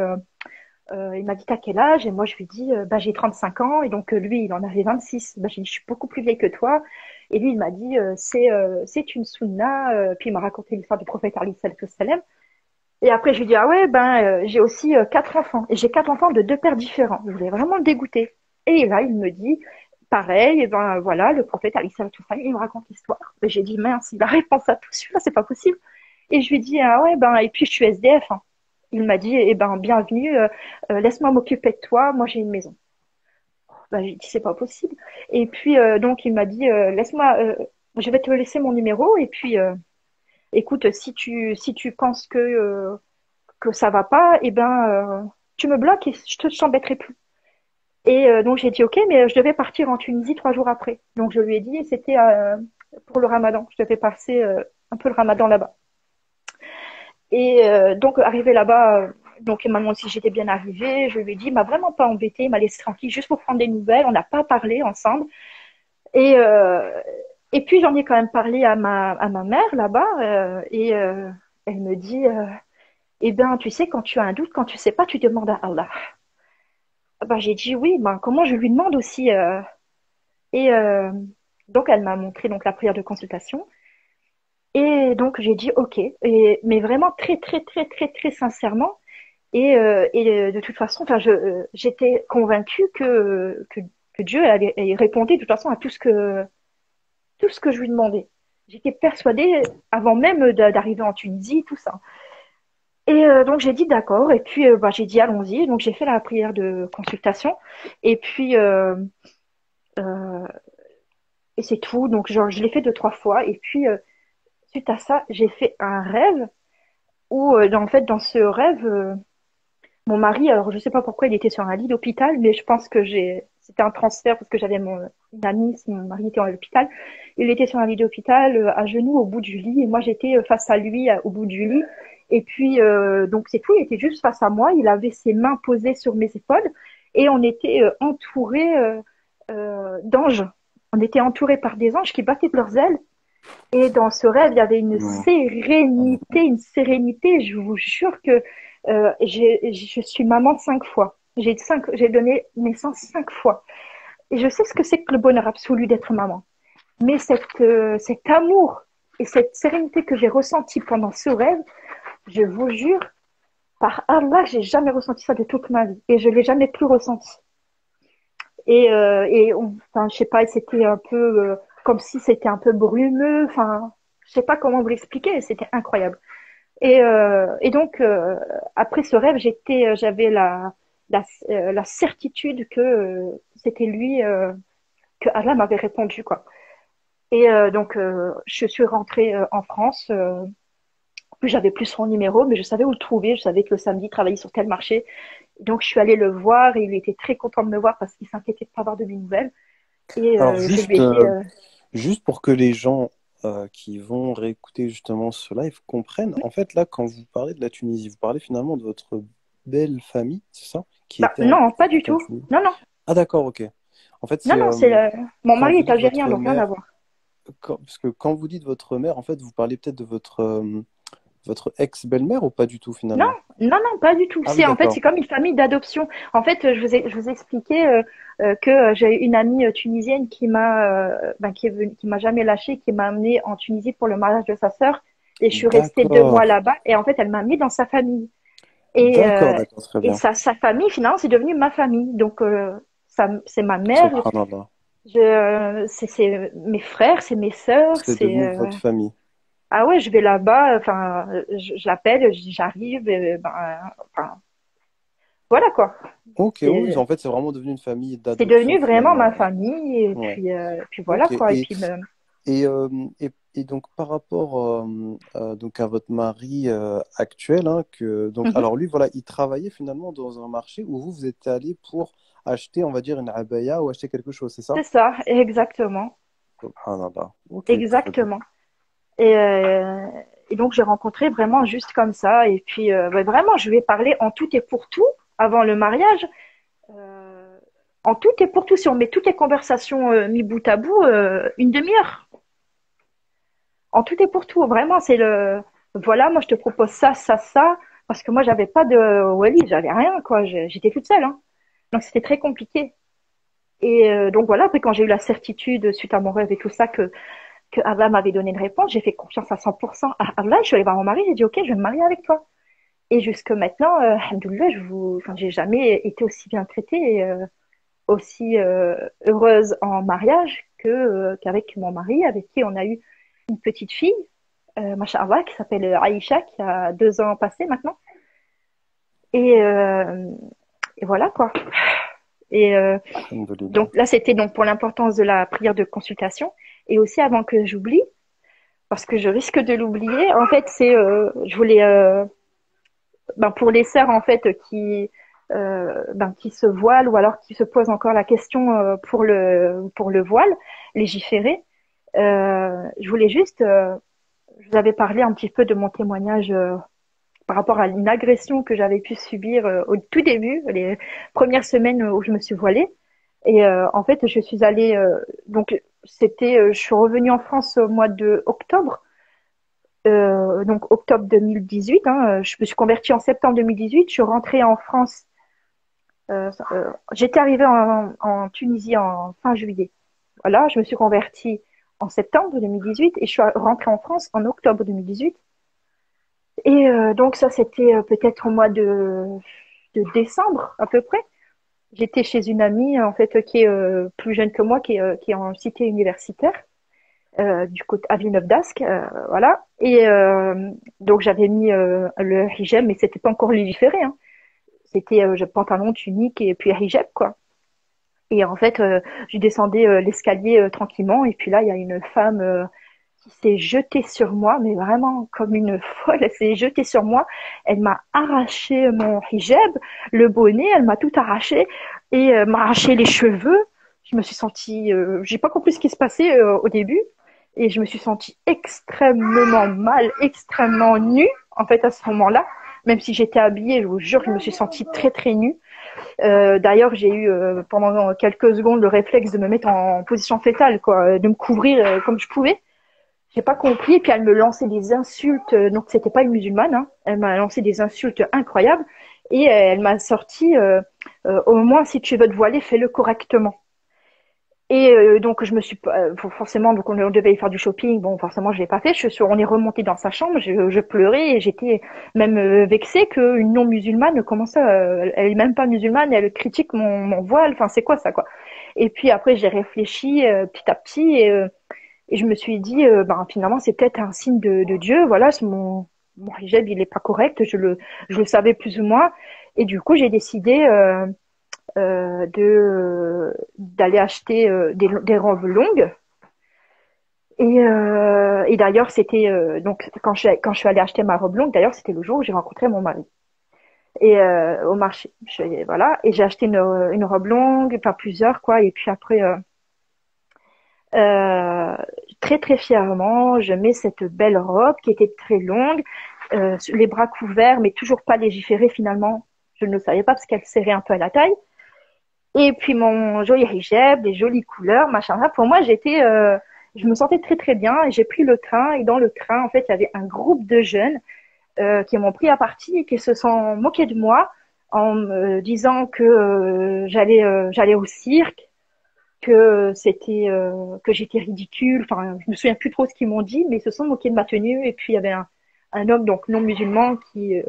il m'a dit, t'as quel âge? Et moi, je lui ai dit, bah, j'ai 35 ans. Et donc, lui, il en avait 26. Bah, j'ai dit, je suis beaucoup plus vieille que toi. Et lui, il m'a dit, c'est une sunna. Puis il m'a raconté l'histoire du prophète Ali sallallahu alayhi wa sallam. Et après, je lui ai dit, ah ouais, ben, j'ai aussi 4 enfants. Et j'ai 4 enfants de 2 pères différents. Je voulais vraiment le dégoûter. Et là, il me dit, pareil, et ben voilà, le prophète Ali sallallahu alayhi wa sallam, il me raconte l'histoire. Et j'ai dit, mince, il a réponse à tout celui-là, c'est pas possible. Et je lui ai dit, ah ouais, ben, et puis je suis SDF, hein. Il m'a dit, eh ben, bienvenue, laisse-moi m'occuper de toi, moi j'ai une maison. Ben, j'ai dit, c'est pas possible. Et puis, donc, il m'a dit, laisse-moi, je vais te laisser mon numéro, et puis, écoute, si tu penses que ça va pas, eh ben, tu me bloques et je te t'embêterai plus. Et donc, j'ai dit, ok, mais je devais partir en Tunisie 3 jours après. Donc, je lui ai dit, et c'était pour le ramadan. Je devais passer un peu le ramadan là-bas. Et donc, arrivé là-bas, donc il m'a demandé si j'étais bien arrivée. Je lui ai dit, il m'a vraiment pas embêté, il m'a laissé tranquille juste pour prendre des nouvelles. On n'a pas parlé ensemble. Et, et puis, j'en ai quand même parlé à ma mère là-bas. Et elle me dit, eh bien, tu sais, quand tu as un doute, quand tu sais pas, tu demandes à Allah. Ah bah, j'ai dit oui, ben, comment je lui demande aussi. Et donc, elle m'a montré donc, la prière de consultation. Et donc, j'ai dit OK. Mais vraiment très sincèrement. Et de toute façon, enfin, j'étais convaincue que Dieu allait répondre de toute façon à tout ce que je lui demandais. J'étais persuadée, avant même d'arriver en Tunisie, tout ça. Et donc, j'ai dit d'accord. Et puis, bah, j'ai dit allons-y. Donc, j'ai fait la prière de consultation. Et puis, euh, et c'est tout. Donc, genre, je l'ai fait 2 3 fois. Et puis, suite à ça, j'ai fait un rêve où, en fait, dans ce rêve, mon mari, alors je sais pas pourquoi il était sur un lit d'hôpital, mais je pense que c'était un transfert parce que j'avais une amie, mon mari était à l'hôpital. Il était sur un lit d'hôpital, à genoux au bout du lit, et moi j'étais face à lui au bout du lit. Et puis, donc c'est tout, il était juste face à moi, il avait ses mains posées sur mes épaules, et on était entourés d'anges. On était entourés par des anges qui battaient de leurs ailes. Et dans ce rêve, il y avait une sérénité. Je vous jure que je suis maman 5 fois. J'ai donné naissance 5 fois. Et je sais ce que c'est que le bonheur absolu d'être maman. Mais cet amour et cette sérénité que j'ai ressentie pendant ce rêve, je vous jure, par Allah, j'ai jamais ressenti ça de toute ma vie et je l'ai jamais plus ressenti. Enfin, je sais pas, c'était un peu comme si c'était un peu brumeux. Enfin, je sais pas comment vous l'expliquer. C'était incroyable. Et donc après ce rêve, j'avais la certitude que c'était lui, que Allah m'avait répondu quoi. Donc je suis rentrée en France. Plus j'avais plus son numéro, mais je savais où le trouver. Je savais que le samedi, il travaillait sur tel marché. Donc, je suis allée le voir et il était très content de me voir parce qu'il s'inquiétait de pas avoir de mes nouvelles. Alors Je lui ai dit, juste pour que les gens qui vont réécouter justement ce live comprennent, en fait là, quand vous parlez de la Tunisie, vous parlez finalement de votre belle famille, c'est ça? Qui bah était non, pas qui du était en tout. Tunisie. Non, non, Ah d'accord, ok. En fait, non, c'est non, mon quand mari vous est dites algérien, votre donc rien à mère, voir. parce que quand vous dites votre mère, en fait, vous parlez peut-être de votre ex-belle-mère ou pas du tout Non, finalement? non, non, pas du tout. Ah oui, En fait, d'accord. c'est comme une famille d'adoption. En fait, je vous ai expliqué que j'ai une amie tunisienne qui m'a jamais lâchée, qui m'a amenée en Tunisie pour le mariage de sa sœur. Et je suis restée 2 mois D'accord. là-bas. Et en fait, elle m'a mis dans sa famille. Et, D'accord, euh, d'accord, très bien. sa famille, finalement, c'est devenu ma famille. Donc, c'est ma mère, Subhanallah. c'est mes frères, c'est mes sœurs, C'est devenu votre famille. ah ouais, je vais là-bas, enfin, je l'appelle, je dis j'arrive, enfin, voilà quoi. Ok, oui, C'est, en fait, c'est vraiment devenu une famille c'est d'adoption devenu vraiment ma finalement. famille, Ouais. puis voilà Ok. quoi. Et, euh, et donc par rapport donc à votre mari actuel, hein, donc Mhm. alors lui, voilà, il travaillait finalement dans un marché où vous êtes allé pour acheter, on va dire, une abaya ou acheter quelque chose, c'est ça? C'est ça, exactement, Subhanallah. Ok, très bien. exactement. Et, euh, et donc j'ai rencontré vraiment juste comme ça, et puis vraiment, je lui ai parlé en tout et pour tout avant le mariage. Euh, En tout et pour tout, si on met toutes les conversations mis bout à bout, une demi-heure. En tout et pour tout, vraiment, voilà, moi je te propose ça, ça, ça, parce que moi j'avais pas de Wally, j'avais rien, quoi, j'étais toute seule, hein. Donc c'était très compliqué. Donc voilà, après quand j'ai eu la certitude, suite à mon rêve et tout ça, que Allah m'avait donné une réponse, j'ai fait confiance à 100% à Allah, je suis allée voir mon mari, j'ai dit ok, je vais me marier avec toi. Et jusque maintenant, alhamdoulilah, enfin, j'ai jamais été aussi bien traitée et aussi heureuse en mariage qu'avec mon mari, avec qui on a eu une petite fille, Masha'Allah, qui s'appelle Aïcha, qui a 2 ans passés maintenant. Et, euh, et voilà quoi. Et Alhamdulillah. donc là, c'était donc pour l'importance de la prière de consultation. Et aussi avant que j'oublie, parce que je risque de l'oublier, en fait, je voulais, pour les sœurs en fait qui se voilent ou alors qui se posent encore la question pour le voile légiféré. Je voulais juste, je vous avais parlé un petit peu de mon témoignage par rapport à une agression que j'avais pu subir au tout début, les premières semaines où je me suis voilée. Et en fait, je suis allée, je suis revenue en France au mois de octobre, donc octobre 2018. Hein, je me suis convertie en septembre 2018. Je suis rentrée en France. J'étais arrivée en Tunisie en fin juillet. Voilà, je me suis convertie en septembre 2018 et je suis rentrée en France en octobre 2018. Et donc ça, c'était peut-être au mois de décembre à peu près. J'étais chez une amie en fait qui est plus jeune que moi, qui est en cité universitaire du côté à Villeneuve-d'Ascq, voilà. Et donc j'avais mis le hijab, mais c'était pas encore légiféré, hein. C'était pantalon, tunique et puis hijab quoi. Et en fait, je descendais l'escalier tranquillement et puis là, il y a une femme qui s'est jetée sur moi, mais vraiment comme une folle. Elle s'est jetée sur moi. Elle m'a arraché mon hijab, le bonnet, elle m'a tout arraché et m'a arraché les cheveux. Je me suis sentie, j'ai pas compris ce qui se passait au début et je me suis sentie extrêmement mal, extrêmement nue en fait à ce moment-là. Même si j'étais habillée, je vous jure, je me suis sentie très très nue. D'ailleurs, j'ai eu pendant quelques secondes le réflexe de me mettre en position fétale, quoi, de me couvrir comme je pouvais. J'ai pas compris. Et puis elle me lançait des insultes. Donc c'était pas une musulmane. Hein. Elle m'a lancé des insultes incroyables. Et elle m'a sorti au moins si tu veux te voiler, fais-le correctement. Et donc je me suis forcément donc on devait aller faire du shopping. Bon, forcément je l'ai pas fait. On est remonté dans sa chambre. Je pleurais et j'étais même vexée qu'une non musulmane commence elle est même pas musulmane et elle critique mon voile. Enfin c'est quoi ça quoi. Et puis après j'ai réfléchi petit à petit et je me suis dit ben finalement c'est peut-être un signe de Dieu. Voilà, mon hijab il est pas correct. Je le savais plus ou moins. Et du coup j'ai décidé d'aller acheter des robes longues. Et d'ailleurs, c'était donc quand je suis allée acheter ma robe longue, d'ailleurs, c'était le jour où j'ai rencontré mon mari. Et au marché, voilà, et j'ai acheté une robe longue, pas plusieurs quoi. Et puis après, euh, très très fièrement, je mets cette belle robe qui était très longue, les bras couverts, mais toujours pas légiférée finalement. Je ne le savais pas parce qu'elle serrait un peu à la taille. Et puis mon joli hijab, les jolies couleurs, machin. Pour moi, je me sentais très très bien. Et j'ai pris le train et dans le train, en fait, il y avait un groupe de jeunes qui m'ont pris à partie et qui se sont moqués de moi en me disant que j'allais au cirque, que que j'étais ridicule. Enfin, je me souviens plus trop ce qu'ils m'ont dit, mais ils se sont moqués de ma tenue. Et puis il y avait un homme donc non musulman qui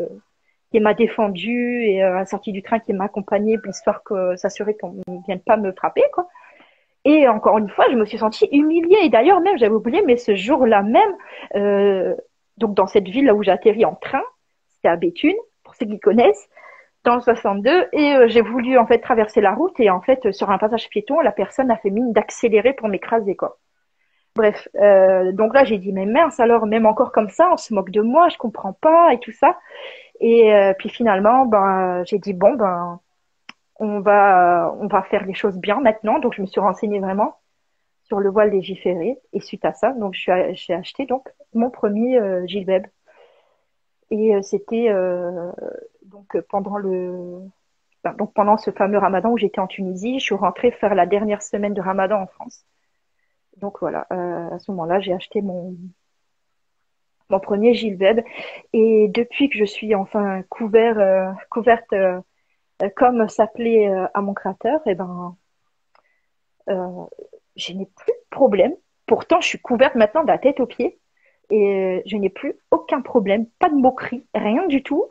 m'a défendu et à la sortie du train qui m'a accompagné pour histoire que s'assurer qu'on ne vienne pas me frapper quoi. Et encore une fois, je me suis sentie humiliée. Et d'ailleurs même, j'avais oublié, mais ce jour-là même, euh, donc dans cette ville là où j'ai atterri en train, c'était à Béthune, pour ceux qui connaissent, dans le 62, et j'ai voulu en fait traverser la route et en fait sur un passage piéton, la personne a fait mine d'accélérer pour m'écraser quoi. Bref, donc là j'ai dit mais mince alors même encore comme ça, on se moque de moi, je comprends pas et tout ça. Et puis finalement, ben, j'ai dit bon, ben, on va faire les choses bien maintenant. Donc je me suis renseignée vraiment sur le voile légiféré. Et suite à ça, donc j'ai acheté donc mon premier Gilbeb. Et c'était donc donc pendant ce fameux Ramadan où j'étais en Tunisie, je suis rentrée faire la dernière semaine de Ramadan en France. Donc voilà, à ce moment-là, j'ai acheté mon premier Gilbeb. Et depuis que je suis enfin couverte comme s'appelait à mon créateur, et ben, euh, je n'ai plus de problème. Pourtant, je suis couverte maintenant de la tête aux pieds et je n'ai plus aucun problème, pas de moquerie, rien du tout.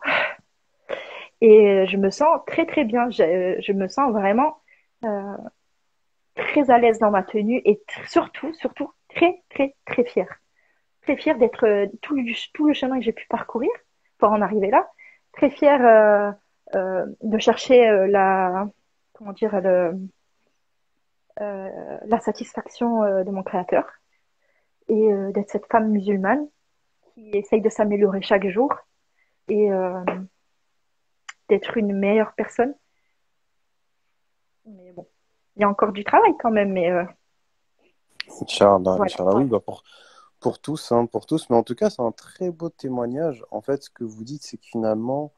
Et je me sens très très bien. Je me sens vraiment euh, très à l'aise dans ma tenue et surtout très très très fière. Très fière d'être tout le chemin que j'ai pu parcourir pour en arriver là. Très fière de chercher comment dire, la satisfaction de mon créateur et d'être cette femme musulmane qui essaye de s'améliorer chaque jour et d'être une meilleure personne. Mais bon, il y a encore du travail quand même, mais Inch'Allah, voilà. Inch'Allah, oui, bah pour tous, hein, pour tous. Mais en tout cas, c'est un très beau témoignage. En fait, ce que vous dites, c'est que finalement,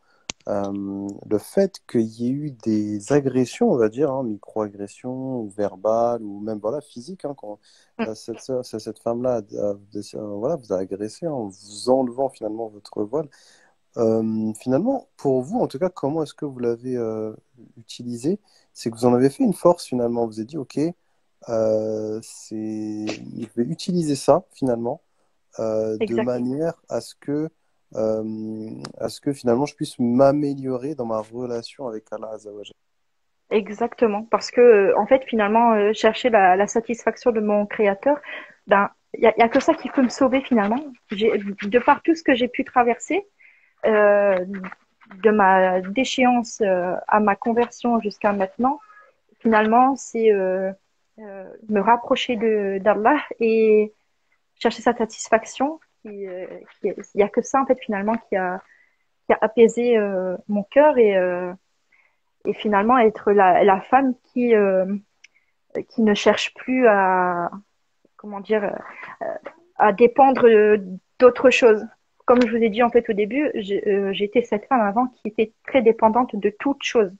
le fait qu'il y ait eu des agressions, on va dire, hein, micro-agressions, ou verbales, ou même voilà, physiques, hein, quand Mm, cette femme-là voilà, vous a agressé en vous enlevant finalement votre voile. Finalement, pour vous, en tout cas, comment est-ce que vous l'avez utilisé? C'est que vous en avez fait une force finalement. Vous avez dit, OK, je vais utiliser ça finalement de exactement. manière à ce que finalement je puisse m'améliorer dans ma relation avec Allah Azawajal. Exactement. Parce que, en fait, finalement, chercher la satisfaction de mon créateur, ben, y a que ça qui peut me sauver finalement. De par tout ce que j'ai pu traverser, euh, de ma déchéance à ma conversion jusqu'à maintenant, finalement, c'est me rapprocher d'Allah et chercher sa satisfaction. Il y a que ça, en fait, finalement, qui a apaisé mon cœur et finalement être la femme qui ne cherche plus à, comment dire, à dépendre d'autre chose. Comme je vous ai dit en fait au début, j'étais cette femme avant qui était très dépendante de toute chose.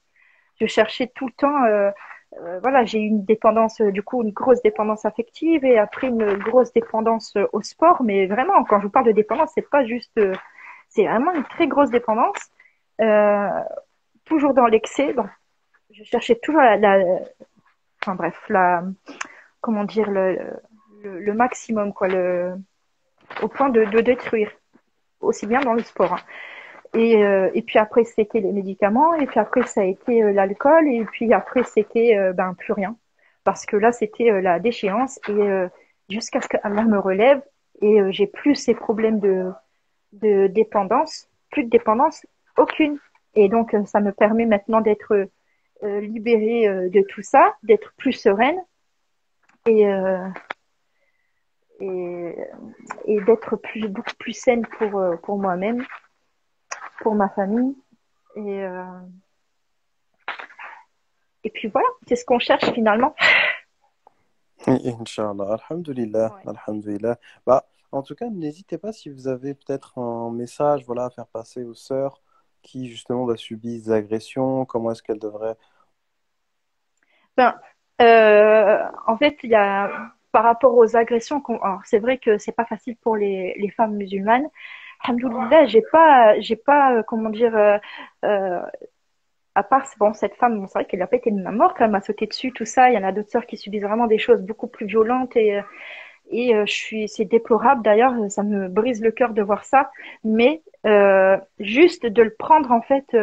Je cherchais tout le temps, voilà, j'ai eu une dépendance, du coup, une grosse dépendance affective et après une grosse dépendance au sport. Mais vraiment, quand je vous parle de dépendance, c'est pas juste, c'est vraiment une très grosse dépendance, euh, toujours dans l'excès. Donc, je cherchais toujours enfin bref, comment dire, le maximum, quoi, au point de détruire, aussi bien dans le sport, hein. Et puis après, c'était les médicaments, et puis après, ça a été l'alcool, et puis après, c'était ben, plus rien. Parce que là, c'était la déchéance, et jusqu'à ce qu'Allah me relève, et j'ai plus ces problèmes de dépendance, plus de dépendance, aucune. Et donc, ça me permet maintenant d'être libérée de tout ça, d'être plus sereine, et, et, et d'être beaucoup plus saine pour moi-même, pour ma famille. Et, euh, et puis voilà, c'est ce qu'on cherche finalement. Inch'Allah, alhamdulillah, Ouais. alhamdulillah. Bah, en tout cas, n'hésitez pas si vous avez peut-être un message voilà, à faire passer aux sœurs qui justement bah, subissent des agressions, comment est-ce qu'elles devraient... Ben, en fait, il y a par rapport aux agressions, alors, c'est vrai que c'est pas facile pour les femmes musulmanes. Alhamdoulilah, j'ai pas, comment dire, euh, à part, bon, cette femme, bon, c'est vrai qu'elle n'a pas été de ma mort, elle m'a sauté dessus, tout ça. Il y en a d'autres sœurs qui subissent vraiment des choses beaucoup plus violentes c'est déplorable d'ailleurs, ça me brise le cœur de voir ça, mais juste de le prendre en fait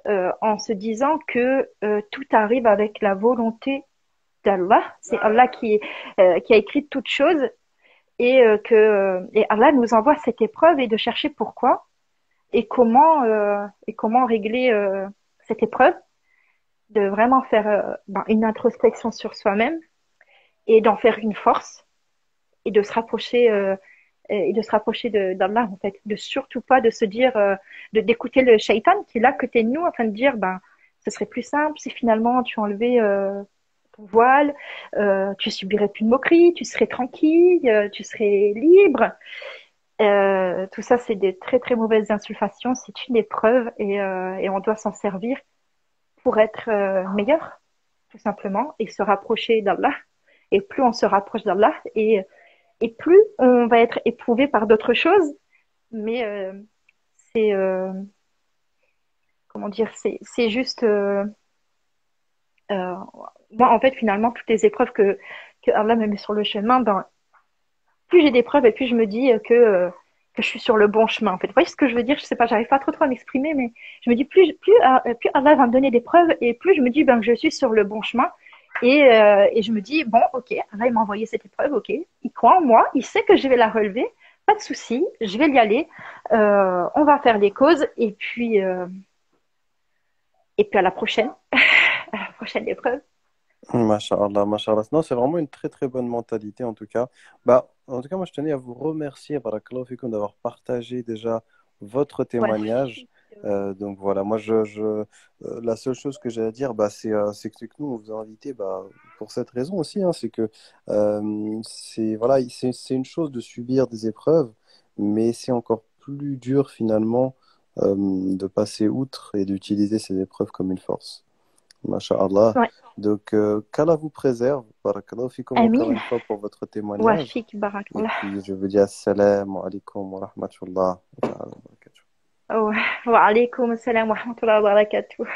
en se disant que tout arrive avec la volonté d'Allah, c'est Allah qui a écrit toutes choses et Allah nous envoie cette épreuve et de chercher pourquoi et comment régler cette épreuve, de vraiment faire une introspection sur soi-même et d'en faire une force et de se rapprocher d'Allah en fait, de surtout pas de se dire de d'écouter le shaitan qui est là à côté de nous en train de dire ben ce serait plus simple si finalement tu enlevais ton voile, tu subirais plus de moqueries, tu serais tranquille, tu serais libre. Tout ça, c'est des très très mauvaises insulfations. C'est une épreuve et on doit s'en servir pour être meilleur, tout simplement, et se rapprocher d'Allah. Et plus on se rapproche d'Allah, et plus on va être éprouvé par d'autres choses, mais c'est comment dire, c'est juste euh, moi en fait finalement toutes les épreuves que Allah me met sur le chemin, ben plus j'ai d'épreuves et plus je me dis que je suis sur le bon chemin en fait. Vous voyez ce que je veux dire? Je sais pas, j'arrive pas trop à m'exprimer, mais je me dis plus Allah va me donner des preuves et plus je me dis ben que je suis sur le bon chemin. Et je me dis, bon, ok, Allah il m'a envoyé cette épreuve, ok, il croit en moi, il sait que je vais la relever, pas de souci, je vais y aller, on va faire les causes, et puis à la prochaine, à la prochaine épreuve. Masha'Allah, Masha'Allah. Non, c'est vraiment une très très bonne mentalité en tout cas. Bah, en tout cas, moi je tenais à vous remercier, barakallahu fikum, d'avoir partagé déjà votre Ouais. témoignage. Donc voilà, moi la seule chose que j'ai à dire, bah, c'est que nous on vous a invité bah, pour cette raison aussi, hein, c'est que c'est voilà, c'est une chose de subir des épreuves, mais c'est encore plus dur finalement de passer outre et d'utiliser ces épreuves comme une force. Masha'Allah. Ouais. Donc, qu'Allah vous préserve. Barakallahu fikum encore Amin. une fois pour votre Wa témoignage. fik Et barakallah. puis, je vous dis assalamu alaikum wa rahmatullah wa ta'ala wa barakatuh. Wa alaikum assalam wa rahmatullahi wa barakatuh.